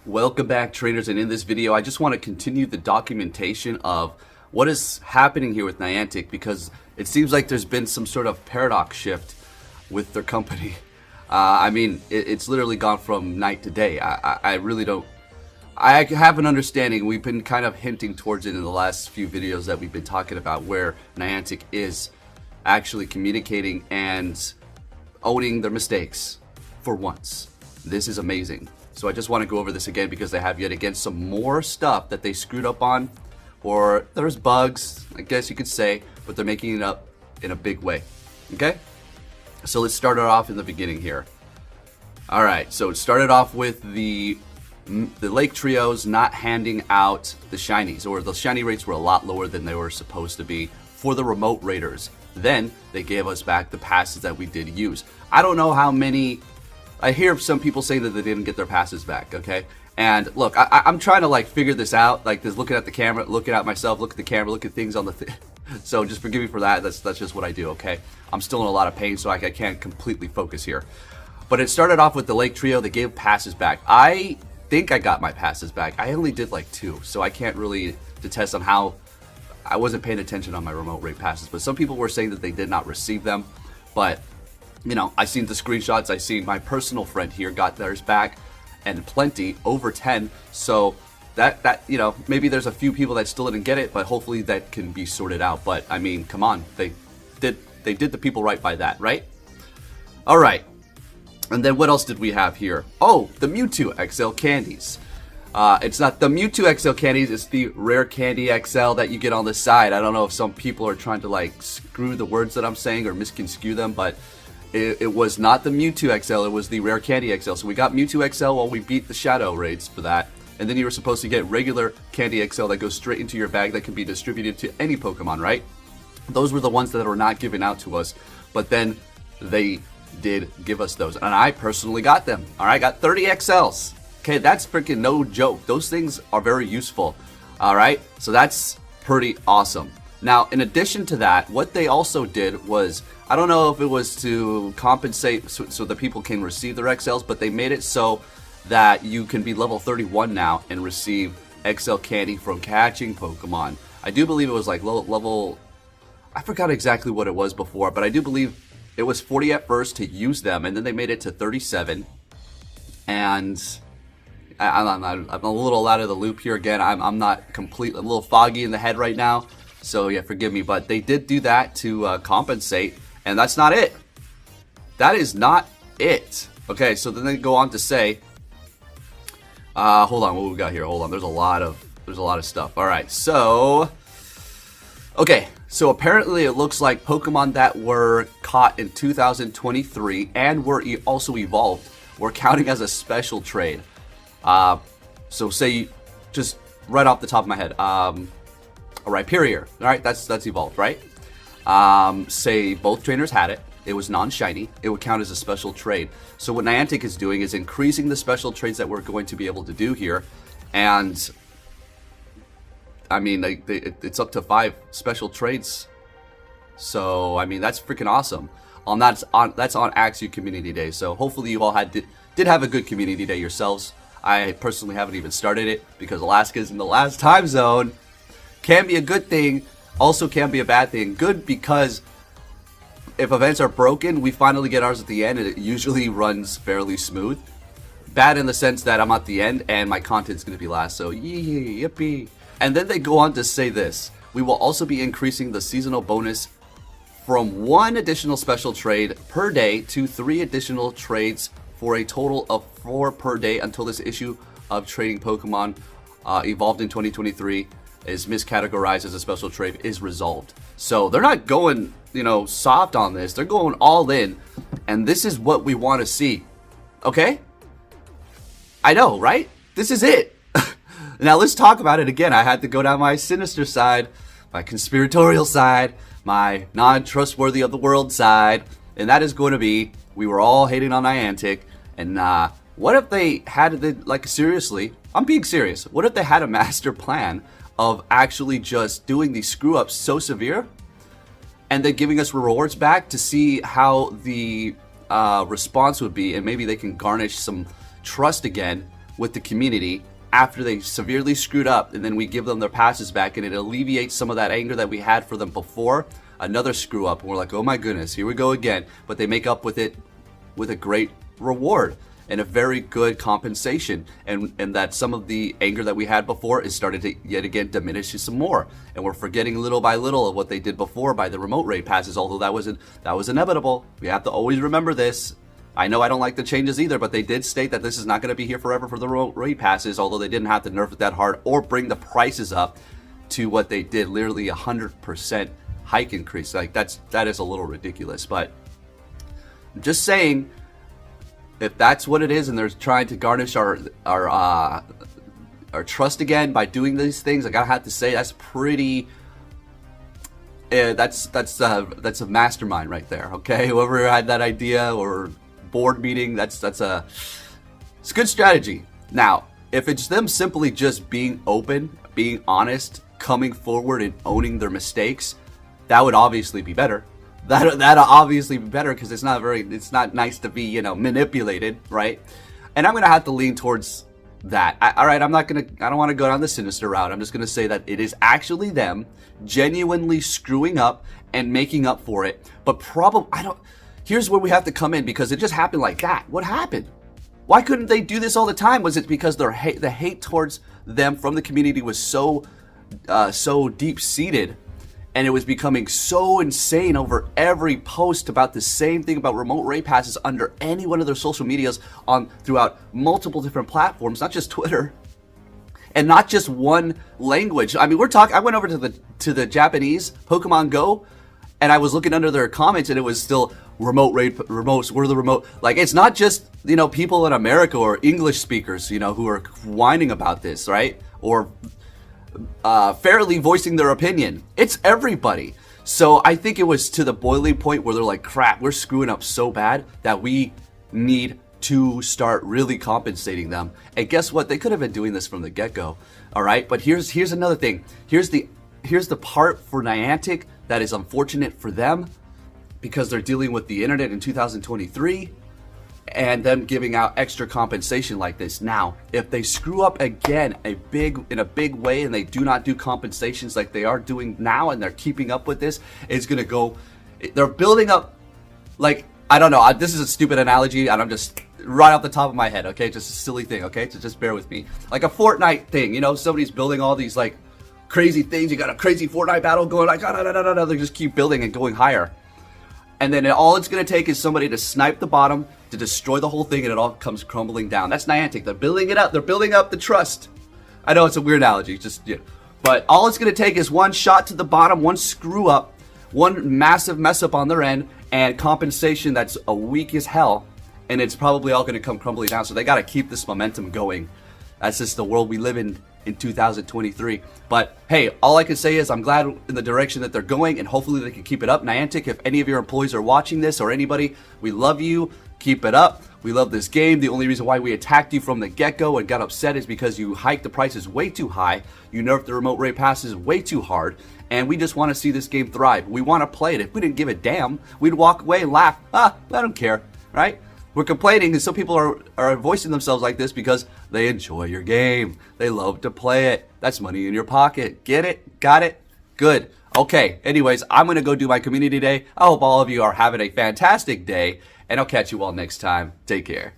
Welcome back, trainers, and in this video I just want to continue the documentation of what is happening here with Niantic, because it seems like there's been some sort of paradox shift with their company. I mean, it's literally gone from night to day. I really don't... I have an understanding, we've been kind of hinting towards it in the last few videos that we've been talking about, where Niantic is actually communicating and owning their mistakes for once. This is amazing. So I just want to go over this again because they have yet again some more stuff that they screwed up on, or there's bugs, I guess you could say, but they're making it up in a big way. Okay? So let's start it off in the beginning here. Alright, so it started off with the Lake Trios not handing out the shinies, or the shiny rates were a lot lower than they were supposed to be for the remote raiders. Then they gave us back the passes that we did use. I don't know how many... I hear some people saying that they didn't get their passes back, okay? And look, I'm trying to like figure this out, like just looking at the camera, looking at myself, look at the camera, look at things on the so just forgive me for that. That's just what I do, okay? I'm still in a lot of pain, so I can't completely focus here. But it started off with the Lake Trio. They gave passes back. I think I got my passes back. I only did like 2, so I can't really detest on how I wasn't paying attention on my remote raid passes. But some people were saying that they did not receive them, but you know, I seen the screenshots. I seen my personal friend here got theirs back, and plenty, over 10. So that you know, maybe there's a few people that still didn't get it, but hopefully that can be sorted out. But I mean, come on, they did the people right by that, right? All right, and then what else did we have here? Oh, the Mewtwo XL candies. It's not the Mewtwo XL candies, it's the Rare Candy XL that you get on the side. I don't know if some people are trying to like screw the words that I'm saying or misconstrue them, but it was not the Mewtwo XL, it was the Rare Candy XL. So we got Mewtwo XL while we beat the Shadow raids for that. And then you were supposed to get regular Candy XL that goes straight into your bag that can be distributed to any Pokemon, right? Those were the ones that were not given out to us. But then they did give us those. And I personally got them. Alright, got 30 XLs. Okay, that's freaking no joke. Those things are very useful. Alright, so that's pretty awesome. Now, in addition to that, what they also did was, I don't know if it was to compensate so that people can receive their XLs, but they made it so that you can be level 31 now and receive XL candy from catching Pokemon. I do believe it was like level... I forgot exactly what it was before, but I do believe it was 40 at first to use them, and then they made it to 37. And I'm a little out of the loop here again. I'm not completely... a little foggy in the head right now. So yeah, forgive me, but they did do that to compensate, and that's not it. That is not it. Okay, so then they go on to say, hold on, what we got here? Hold on, there's a lot of stuff. All right, so okay, so apparently it looks like Pokemon that were caught in 2023 and were also evolved were counting as a special trade. So say, just right off the top of my head, a Rhyperior, alright, that's evolved, right? Say both trainers had it, it was non-shiny, it would count as a special trade. So what Niantic is doing is increasing the special trades that we're going to be able to do here, and I mean, it's up to 5 special trades. So, I mean, that's freaking awesome. That's on Axew Community Day, so hopefully you all did have a good Community Day yourselves. I personally haven't even started it because Alaska's in the last time zone. Can be a good thing, also can be a bad thing. Good because if events are broken, we finally get ours at the end and it usually runs fairly smooth. Bad in the sense that I'm at the end and my content's going to be last, so yippee. And then they go on to say this: we will also be increasing the seasonal bonus from 1 additional special trade per day to 3 additional trades for a total of 4 per day until this issue of trading Pokemon evolved in 2023 is miscategorized as a special trade is resolved. So they're not going, you know, soft on this. They're going all in, and this is what we want to see. Okay? I know, right? This is it. Now let's talk about it again. I had to go down my sinister side, my conspiratorial side, my non-trustworthy of the world side, and that is going to be, we were all hating on Niantic, and what if they had, like, seriously, I'm being serious, what if they had a master plan of actually just doing these screw-ups so severe and then giving us rewards back to see how the response would be, and maybe they can garnish some trust again with the community after they severely screwed up, and then we give them their passes back, and it alleviates some of that anger that we had for them before. Another screw up, and we're like, oh my goodness, here we go again. But they make up with it with a great reward and a very good compensation, and that some of the anger that we had before is started to yet again diminish some more, and we're forgetting little by little of what they did before by the remote raid passes, although that was inevitable. We have to always remember this. I know I don't like the changes either, but they did state that this is not going to be here forever for the remote raid passes, although they didn't have to nerf it that hard or bring the prices up to what they did, literally 100% hike increase. Like that is a little ridiculous, but I'm just saying, if that's what it is, and they're trying to garnish our trust again by doing these things, like I have to say, that's pretty. That's a mastermind right there. Okay, whoever had that idea or board meeting, it's a good strategy. Now, if it's them simply just being open, being honest, coming forward and owning their mistakes, that would obviously be better. That'll obviously be better, because it's not nice to be, manipulated, right? And I'm gonna have to lean towards that. All right, I don't want to go down the sinister route. I'm just gonna say that it is actually them genuinely screwing up and making up for it. But here's where we have to come in, because it just happened like that. What happened? Why couldn't they do this all the time? Was it because the hate towards them from the community was so deep seated? And it was becoming so insane over every post about the same thing about remote raid passes under any one of their social medias throughout multiple different platforms, not just Twitter, and not just one language. I mean, I went over to the Japanese Pokemon Go, and I was looking under their comments, and it was still remotes. We're the remote. Like, it's not just people in America or English speakers who are whining about this, right? Or fairly voicing their opinion. It's everybody. So I think it was to the boiling point where they're like, crap, we're screwing up so bad that we need to start really compensating them. And guess what? They could have been doing this from the get-go. All right, but here's another thing. Here's the part for Niantic that is unfortunate for them, because they're dealing with the internet in 2023 and them giving out extra compensation like this. Now, if they screw up again in a big way, and they do not do compensations like they are doing now, and they're keeping up with this, it's gonna go. They're building up, like, I don't know. This is a stupid analogy, and I'm just right off the top of my head. Okay, just a silly thing. Okay, so just bear with me. Like a Fortnite thing. Somebody's building all these like crazy things. You got a crazy Fortnite battle going. Like, they just keep building and going higher. And then all it's going to take is somebody to snipe the bottom, to destroy the whole thing, and it all comes crumbling down. That's Niantic. They're building it up. They're building up the trust. I know it's a weird analogy, but all it's going to take is one shot to the bottom, one screw up, one massive mess up on their end, and compensation that's weak as hell, and it's probably all going to come crumbling down. So they got to keep this momentum going. That's just the world we live in 2023. But hey, all I can say is I'm glad in the direction that they're going, and hopefully they can keep it up. Niantic, if any of your employees are watching this, or anybody, we love you. Keep it up. We love this game. The only reason why we attacked you from the get-go and got upset is because you hiked the prices way too high. You nerfed the remote raid passes way too hard. And we just want to see this game thrive. We want to play it. If we didn't give a damn, we'd walk away and laugh. I don't care, right? We're complaining, and some people are voicing themselves like this because they enjoy your game. They love to play it. That's money in your pocket. Get it? Got it? Good. Okay, anyways, I'm going to go do my community day. I hope all of you are having a fantastic day, and I'll catch you all next time. Take care.